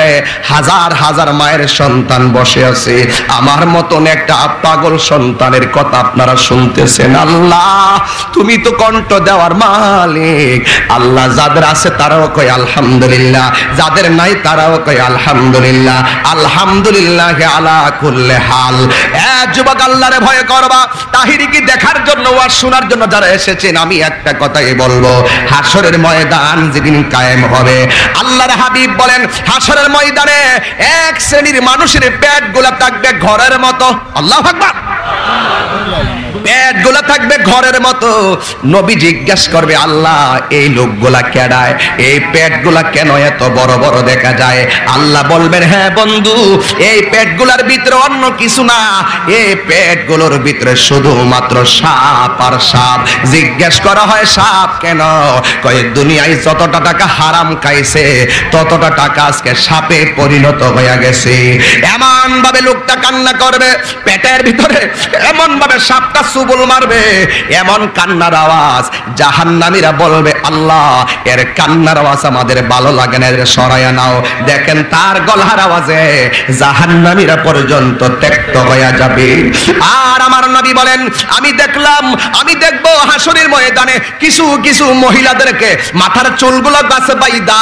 হাজার হাজার মায়ের সন্তান বসে আছে, আমার মতন একটা পাগল সন্তানের কথা আপনারা শুনতেছেন। আল্লাহ, তুমি তো কণ্ঠ দেওয়ার মালিক। আল্লাহ, যাদের আছে তারাও কয় আলহামদুলিল্লাহ, যাদের নাই তারাও কয় আলহামদুলিল্লাহ, আলহামদুলিল্লাহ আলা কুল্লি হাল। যুবক, আল্লাহরে ভয় করবা। তাহিরি কি দেখার জন্য ওয়াজ শোনার জন্য যারা এসেছেন, আমি একটা কথাই বলবো, হাসরের ময়দান যেদিন কায়েম হবে, আল্লাহর হাবিব বলেন, হাসরের ময়দানে এক শ্রেণীর মানুষের পেট গুলা থাকবে ঘরের মতো। আল্লাহু আকবার। পেটগুলা থাকবে ঘরের মতো। নবী জিজ্ঞেস করবে, আল্লাহ এই লোকগুলা কেডায়, এই পেটগুলা কেন এত বড় বড় দেখা যায়? আল্লাহ বলবেন, হ্যাঁ বন্ধু, এই পেটগুলার ভিতরে অন্য কিছু না, এই পেটগুলোর ভিতরে শুধুমাত্র সাপ আর সাপ। জিজ্ঞেস করা হয়, সাপ কেন? কয় দুনিয়ায় যতটা টাকা হারাম খাইছে ততটা টাকা আজকে সাপে পরিণত হয়ে গেছে। এমন ভাবে লোকটা কান্না করবে, পেটের ভিতরে এমন ভাবে সাপটা সুবল মারবে, এমন কান্নার আওয়াজ, জাহান্নামীরা বলবে, আল্লাহ এর কান্নার আওয়াজ আমাদের ভালো লাগে না, এর সরাইয়া নাও। দেখেন তার গলার আওয়াজে জাহান্নামীরা পর্যন্ত ত্যক্ত হয়ে যাবে। আর আমার নবী বলেন, আমি দেখবো হাসরের ময়দানে কিছু কিছু মহিলাদেরকে মাথার চুলগুলো গাছে বাইদা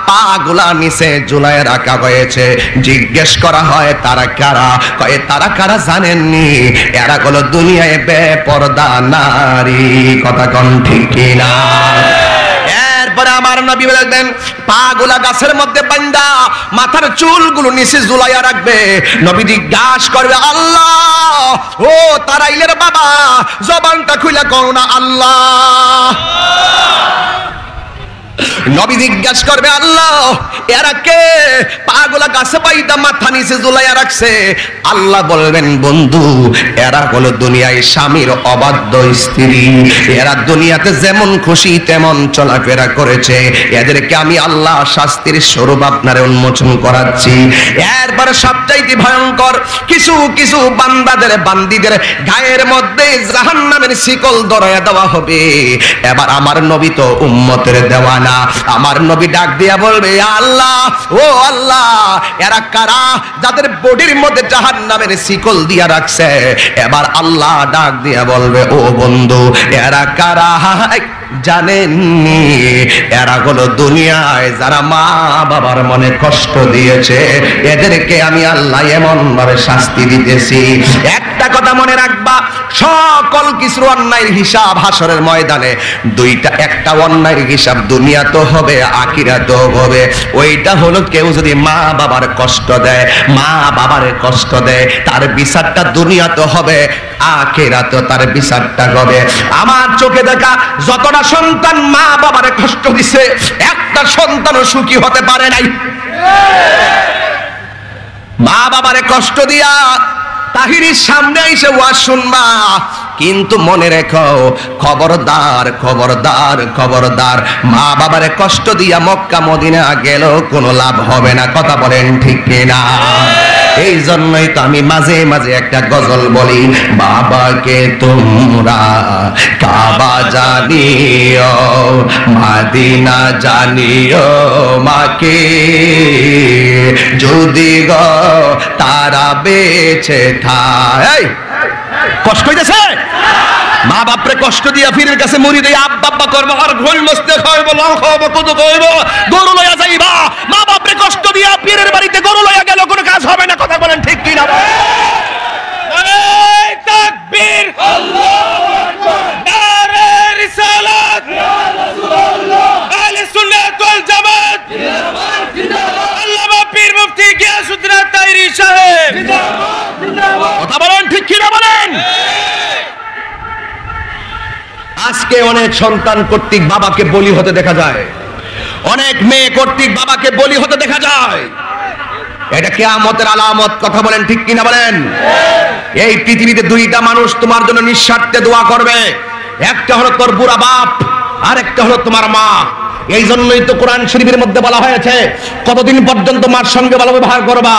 পা গুলা নিচে ঝুলায় রাখা হয়েছে। জিজ্ঞেস করা হয়, তারা কারা? কয় তারা কারা জানেননি? এরা হলো দুনিয়ায় বেপরদা নারী। কথা কোন ঠিক কিনা? এরপরে আমার নবী বলবেন, পা গুলা গাছের মধ্যে বান্ধা মাথার চুলগুলো নিচে ঝুলাইয়া রাখবে। নবী জিজ্ঞাসা করবে, আল্লাহ ও তারাইলের বাবা, জবানটা খুলে কও না আল্লাহ। নবী জিজ্ঞাসা করবে, আল্লাহ এরা কে? পাগুলা গাছে বাইদা মাথা নিচে ঝুলাইয়া রাখছে। আল্লাহ বলবেন, বন্ধু এরা হলো দুনিয়ায় স্বামীর অবাধ্য স্ত্রী। এরা দুনিয়াতে যেমন খুশি তেমন চলাফেরা করেছে। এদেরকে আমি আল্লাহ শাস্তির স্বরূপ আপনারে উন্মোচন করাচ্ছি। এরপরে সবচাইতে ভয়ঙ্কর কিছু কিছু বান্দিদের গায়ের মধ্যে জাহান্নামের শিকল ধরায়া দেওয়া হবে। এবার আমার নবী তো উম্মতের দেওয়া না, আমার নবী ডাক দিয়া বলবে, আল্লাহ ও আল্লাহ, এরা কারা যাদের বডির মধ্যে জাহান্নামের শিকল দিয়া রাখছে? এবার আল্লাহ ডাক দিয়া বলবে, ও বন্ধু এরা কারা জানেননি? এরা হলো দুনিয়ায় যারা মা বাবার মনে কষ্ট দিয়েছে, এদেরকে আমি আল্লাহ এমন ভাবে শাস্তি দিতেছি। একটা কথা মনে রাখবা, সকল কিছু অন্যায়ের হিসাব হাসরের ময়দানে দুইটা, একটা অন্যায়ের হিসাব দুনিয়া তো হবে, আখিরাতেও হবে। ওইটা হলো কেউ যদি মা বাবার কষ্ট দেয়, মা বাবার কষ্ট দেয়, তার বিচারটা দুনিয়াতে হবে, আখিরাতেও তার বিচারটা হবে। আমার চোখে দেখা যতটা সন্তান মা বাবার কষ্ট দিছে, একটা সন্তানও সুখী হতে পারে নাই। মা বাবারে কষ্ট দিয়া তাহিরির সামনে এসে ওয়াজ শুনবা, কিন্তু মনে রেখো, খবরদার খবরদার খবরদার, মা বাবারে কষ্ট দিয়া মক্কা মদিনা গেলেও কোনো লাভ হবে না। কথা বলেন ঠিক কিনা? এই জন্যই তো আমি মাঝে মাঝে একটা গজল বলি, বাবাকে তোমরা কাবা জানিও, মদিনা জানিও মাকে, যদি গো তারা বেঁচে থাকে। কষ্ট হইতেছে? মা বাপরে কষ্ট দিয়া ফিরের কাছে মুড়ি দিয়ে আব্বা করবো, আর ঘোল মস্তে খাইব, লাউ খাওয়াবো, কত খাইব, গরু লইয়া যাইবা। মা বাপরে কষ্ট দিয়া পীরের বাড়িতে গরু লইয়া গেল, কোনো কাজ হবে না। কথা বলেন ঠিক কিনা? তাকবীর, আল্লাহু আকবার, নারে রিসালাত, ইয়া রাসূলুল্লাহ, আহলে সুন্নাত ওয়াল জামাত জিন্দাবাদ জিন্দাবাদ, আল্লামা পীর মুফতি গিয়াসউদ্দিন তাইরি সাহেব জিন্দাবাদ জিন্দাবাদ। কথা বলেন ঠিক কিনা? বলেন। আজকে অনেক সন্তান কর্তৃক বাবাকে বলি হতে দেখা যায়, অনেক মেয়ে কর্তৃক বাবাকে বলি হতে দেখা যায়। এটা কিয়ামতের আলামত। কথা বলেন ঠিক কিনা? বলেন। এই পৃথিবীতে দুইটা মানুষ তোমার জন্য নিঃস্বার্থে দোয়া করবে, একটা হলো তোর বুড়া বাপ, আর একটা হলো তোমার মা। এই জন্যই তো কোরআন শরীফের মধ্যে বলা হয়েছে, কতদিন পর্যন্ত মার সঙ্গে ভালো ব্যবহার করবা,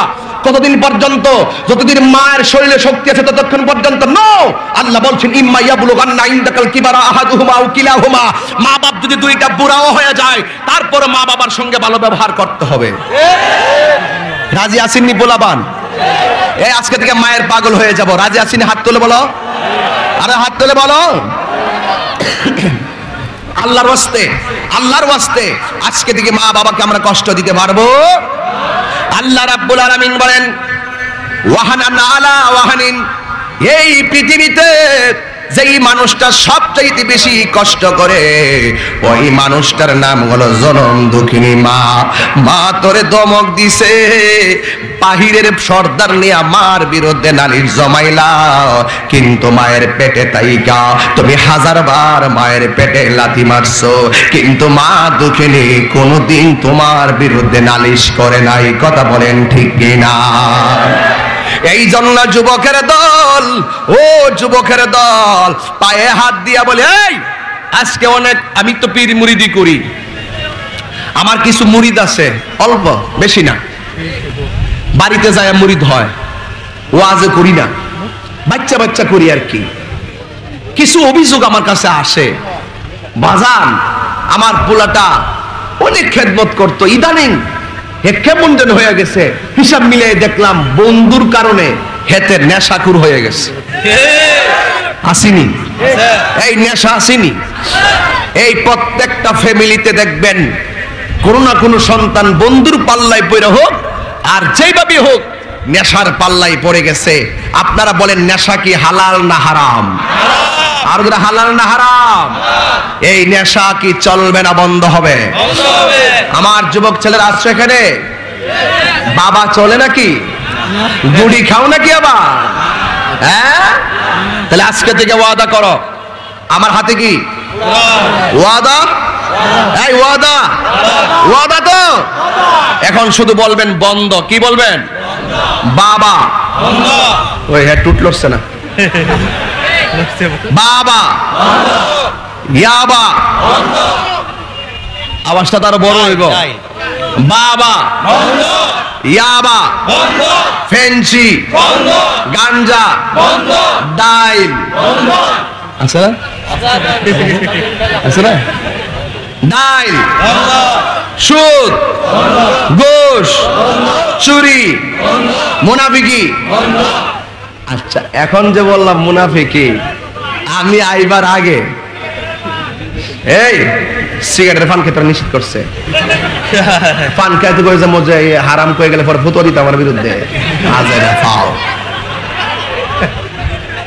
কতদিন পর্যন্ত, যতদিন মায়ের শরীরে শক্তি আছে ততক্ষণ পর্যন্ত। নো, আল্লাহ বলছেন, ইম্মা ইয়াবলুগান্না ইনদাকাল কিবারা আহাদুহুমা আও কিলাহুমা, মা বাপ যদি দুইটা বুড়াও হয়ে যায়, তারপর মা বাবার সঙ্গে ভালো ব্যবহার করতে হবে। রাজি আসেননি পোলাবান? এই আজকে থেকে মায়ের পাগল হয়ে যাব। রাজি আসেননি? হাত তুলে বলো, আরে হাত তুলে বলো। আল্লাহর ওয়াস্তে, আল্লাহর ওয়াস্তে আজকে থেকে মা বাবাকে আমরা কষ্ট দিতে পারবো? আল্লাহ রাব্বুল আলামিন বলেন, ওয়াহানান আলা ওয়াহানিন, এই পৃথিবীতে যেই মানুষটা সবচাইতে বেশি কষ্ট করে ওই মানুষটার নাম হলো জনম দুঃখিনী মা। মা তোরে ধমক দিছে, বাহিরের সর্দার নিয়ে আমার বিরুদ্ধে নালিশ জমাইলা, কিন্তু মায়ের পেটে তাইকা তুমি 1000 বার মায়ের পেটে লাথি মারছো, কিন্তু মা দুঃখিনী কোনোদিন তোমার বিরুদ্ধে নালিশ করে নাই। কথা বলেন ঠিক কিনা? এই জন্য যুবকের দল, ও যুবকের দল, পায়ে হাত দিয়া বলে, এই আজকে অনেক, আমি তো পীর মুরিদি করি, আমার কিছু মুরিদ আছে, অল্প বেশি না, বাড়িতে যায় মুরিদ হয়, ওয়াজে করি না, বাচ্চা বাচ্চা করি আর কি। কিছু অভিযোগ আমার কাছে আসে, বাজান আমার পোলাটা অনেক খেদমত করতো, ইদানিং হে কেমন যেন হয়ে গেছে, হিসাব মিলিয়ে দেখলাম বন্ধুর কারণে হেতে নেশাকুর হয়ে গেছে। আসিনি এই নেশা, আসিনি এই প্রত্যেকটা ফ্যামিলিতে দেখবেন কোনো না কোনো সন্তান বন্ধুর পাল্লায় পড়ে হোক আর যেইভাবে হোক নেশার পাল্লায় পড়ে গেছে। আপনারা বলেন নেশা কি হালাল না হারাম? আর হালাল না হারাম? এই নেশা কি চলবে না বন্ধ হবে? আমার যুবক ছেলেরা আসছে এখানে, বাবা চলে নাকি? গুড়ি খাও নাকি আবার? হ্যাঁ, তাহলে আজকে থেকে ওয়াদা করো, আমার হাতে কি ওয়াদা? এই ওয়াদা, ওয়াদা তো এখন শুধু বলবেন বন্ধ। কি বলবেন? বাবা ওই হ্যাঁ টুট লড়ছে না, বাবা ইয়াবা, আওয়াজটা তার বড় হইব, বাবা ইয়াবা, ফেন্সি, গাঞ্জা, ডাইল, আছে না? আছে না? ডাইল, সুদ, ঘুষ, চুরি, মুনাফিকি। আচ্ছা, এখন যে বললাম মুনাফিকি, আমি আইবার আগে এই সিগারেটের পান খেতে নিষেধ করছে। পান খাইতে কইছে মজা হারাম কয়ে গেলে পরে ফুটো দিতে আমার বিরুদ্ধে।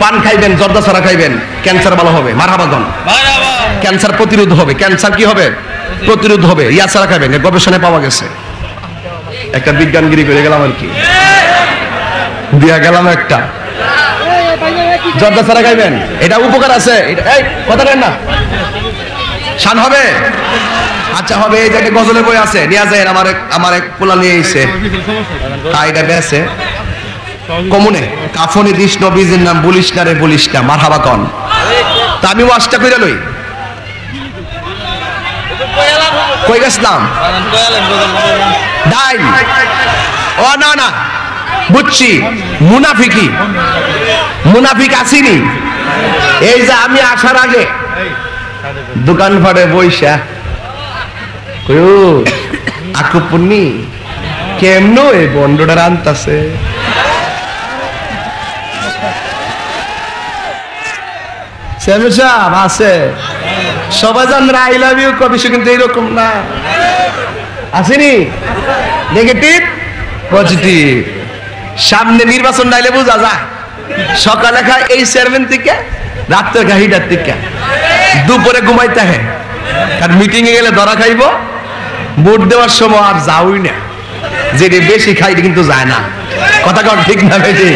পান খাইবেন, জর্দা ছড়া খাইবেন, ক্যান্সার ভালো হবে। মারহাবাগন, ক্যান্সার প্রতিরোধ হবে। ক্যান্সার কি হবে? প্রতিরোধ হবে। ইয়া ছাড়া খাইবেন, গবেষণায় পাওয়া গেছে। একটা বিজ্ঞানগিরি করে গেলাম আর কি, দিয়া গেলাম একটা। জর্দা ছাড়া খাইবেন, এটা উপকার আছে। এই কথা বলেন না, শান হবে। আচ্ছা হবে, এই জায়গায় গজলের বই আছে, নিয়ে যায়। আমার এক পোলা নিয়ে এসে এটা বেছে কমুনে, কাফনে দিস নবীজির নাম, বলিস না রে বলিস না, মারহাবা কন। তা আমি ওয়াজটা কইরা লই, কই গেছিলাম? ডাইল, ও না না বুঝছি, মুনাফিকি। মুনাফিক আসিনি। এই যে আমি আসার আগে দোকান ফাটে বইসা আকুপুন্নি কেমন এই বন্ডটা রান্তাছে। আছে সবাই জান আই লাভ ইউ কবি, কিন্তু এইরকম না। আসেনি নেগেটিভ পজিটিভ। সামনে নির্বাচন নাইলে বোঝা যায়। সকালে খায় এই চেয়ারম্যান থেকে, রাত্রে খায় হিটার থেকে, দুপুরে ঘুমাইতে হয়। কারণ মিটিং এ গেলে ধরা খাইব, ভোট দেওয়ার সময় আর যাওই না। যেটি বেশি খাই কিন্তু যায় না। কথা কন ঠিক না বেশি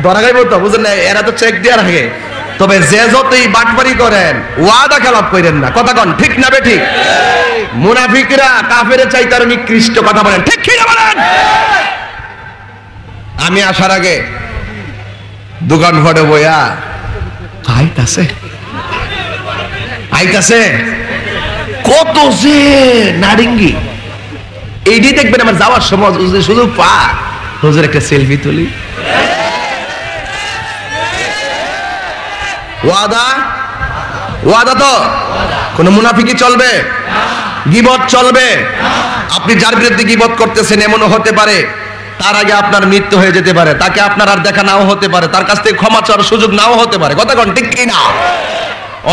ধরা খাইব তো, বুঝলেন না? এরা তো চেক দেওয়ার আগে। তবে যে যতই বাটপারি করেন, ওয়াদা খেলাপ করেন না। কথা কন ঠিক না বে ঠিক? মুনাফিকরা কাফের চাইতে আরো নিকৃষ্ট। কথা বলেন ঠিক কি না বলেন? আমি আসার আগে দোকান ঘরে বইয়া আইতাছে আইতাছে কত যে নারিঙ্গি। এইটি দেখবেন আমার যাওয়ার সময় শুধু পা হুজুর একটা সেলফি তুলি। ওয়াদা, ওয়াদা তো কোন মুনাফিকি চলবে? গীবত চলবে? আপনি যার বিরুদ্ধে গীবত করতেছেন এমনও হতে পারে তার আগে আপনার মৃত্যু হয়ে যেতে পারে, তাকে আপনার আর দেখা নাও হতে পারে, তার কাছ থেকে ক্ষমা চাওয়ার সুযোগ নাও হতে পারে। কথা কোন ঠিক কি না?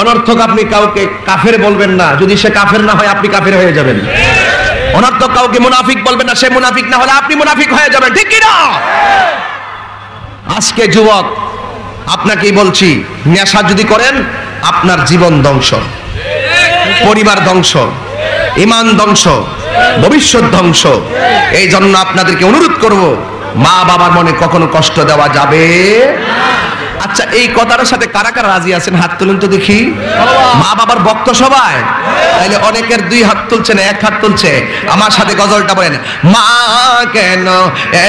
অনর্থক আপনি কাউকে কাফের বলবেন না। যদি সে কাফের না হয় আপনি কাফের হয়ে যাবেন। অনর্থক কাউকে মুনাফিক বলবেন না, সে মুনাফিক না হলে আপনি মুনাফিক হয়ে যাবেন। ঠিক কি না? আজকে যুবক আপনাকেই বলছি, নেশা যদি করেন আপনার জীবন ধ্বংস, পরিবার ধ্বংস, ঈমান ধ্বংস, ভবিষ্যৎ ধ্বংস। এই জন্য আপনাদেরকে অনুরোধ করব, মা বাবার মনে কখনো কষ্ট দেওয়া যাবে। আচ্ছা, এই কথাটার সাথে কারা কারা রাজি আছেন হাত তুলুন তো দেখি। মা বাবার ভক্ত সবাই? তাইলে অনেকের দুই হাত তুলছে না, এক হাত তুলছে। আমার সাথে গজলটা বলেন। মা কেন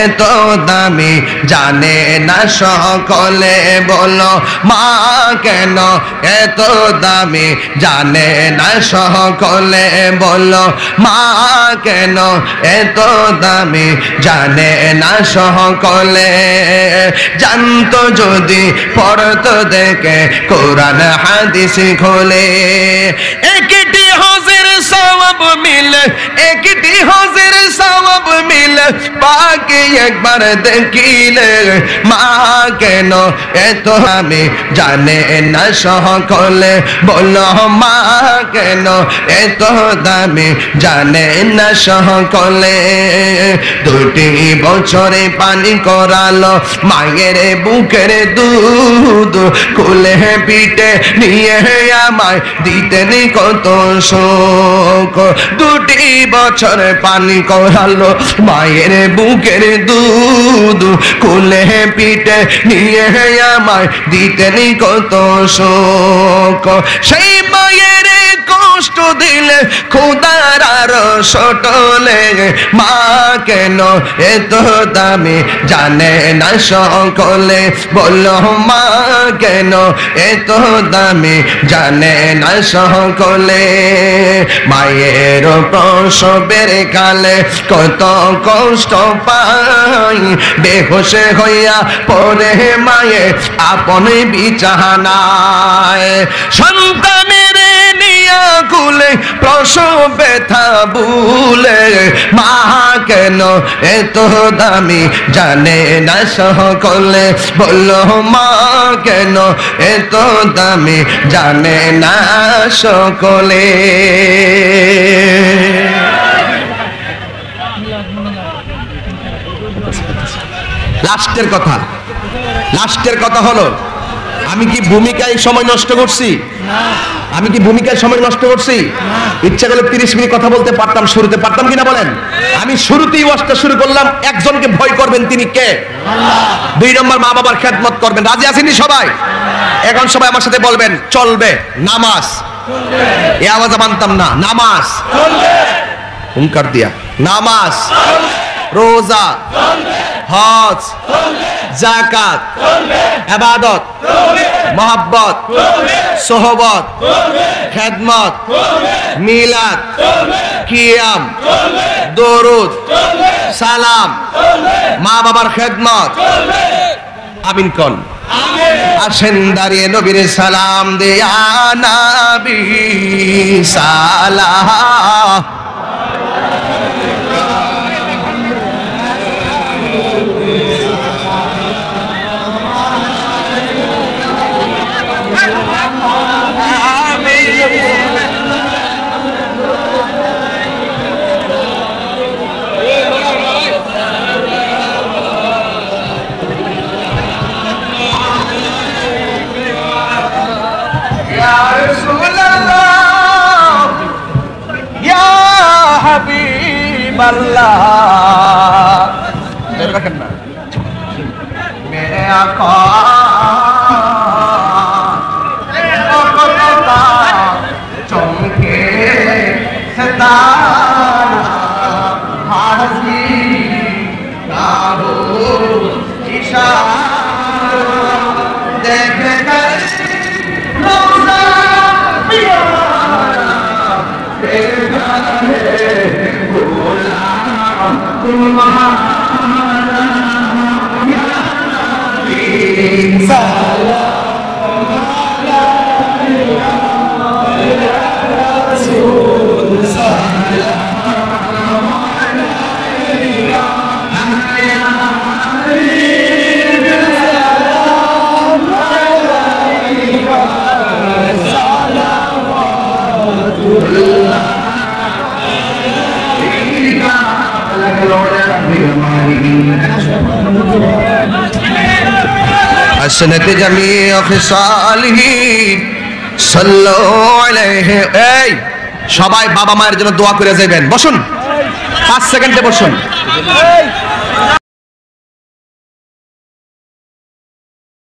এত দামি জানে না সকলে, বলো মা কেন এত দামি জানে না সকলে, বলো মা কেন এত দামি জানে না সকলে। জানতো যদি পড়তো দেখে কোরআন হাদিস খোলে, একটি হজের সওয়াব মিলে, একটি হজের সওয়াব মিলে, পাকে একবার দেখিলে। মা কেন এত আমি জানে না সকলে, বলো মা কেন এত দামি জানে না সকলে। দুটি বছরে পানি করালো মায়ের বুকের দুধ, কোলে পিঠে নিয়ে আমায় দিতেন কত শোক। দুটি বছর পানি করালো মায়ের বুকের দুধ, কোলে পিঠে নিয়ে আমায় দিতেন কত শোক। সেই মায়ের কষ্ট দিলে খোদার আর সটলে, মা কেন এত দামি জানে না সকলে, বলো মা কেন এত দামি জানে না সকলে। মায়ের প্রসবের কালে কত কষ্ট পাই, বেহুশ হইয়া পড়ে মায়ে আপন বিছানায়। সন্তানের নিয়া কুলে প্রসব ব্যথা ভুলে, মা কেন এত দামি জানে না সকলে, বলো মা কেন এত দামি জানে না সকলে। লাস্টের কথা, লাস্টের কথা হলো, আমি কি ভূমিকায় সময় নষ্ট করছি? আমি কি ভূমিকায় সময় নষ্ট করছি? ইচ্ছা করলে 30 মিনিট কথা বলতে পারতাম, শুরুতে পারতাম কিনা বলেন? আমি শুরুতেই ওয়াজটা শুরু করলাম, একজনকে ভয় করবেন, তিনি কে? আল্লাহ। 2 নম্বর, মা বাবার খেদমত করবেন। রাজি আছেন সবাই? এখন সবাই আমার সাথে বলবেন, চলবে নামাজ। এই আওয়াজ মানতাম না, নামাজ চলবে। হুঙ্কার দিয়া নামাজ, রোজা, হজ, যাকাত, ইবাদত, মহব্বত, সোহবত, খেদমত, মিলাদ, কিয়াম, দরুদ, সালাম, মা বাবার খেদমত। আমিন কোন? আসেন দাঁড়িয়ে নবীর সালাম দেয়া, নবী সালাম। मेरे आका चमके सितारा हाजी गाहो इशारा देख कर रोज़ा प्यारा तेरा है बोला तुम्हारा হাসনাত জামিউ খিসালিহি সাল্লাল্লাহু আলাইহি। এই সবাই বাবা মায়ের জন্য দোয়া করে যাবেন, বসুন 5 সেকেন্ডে বসুন।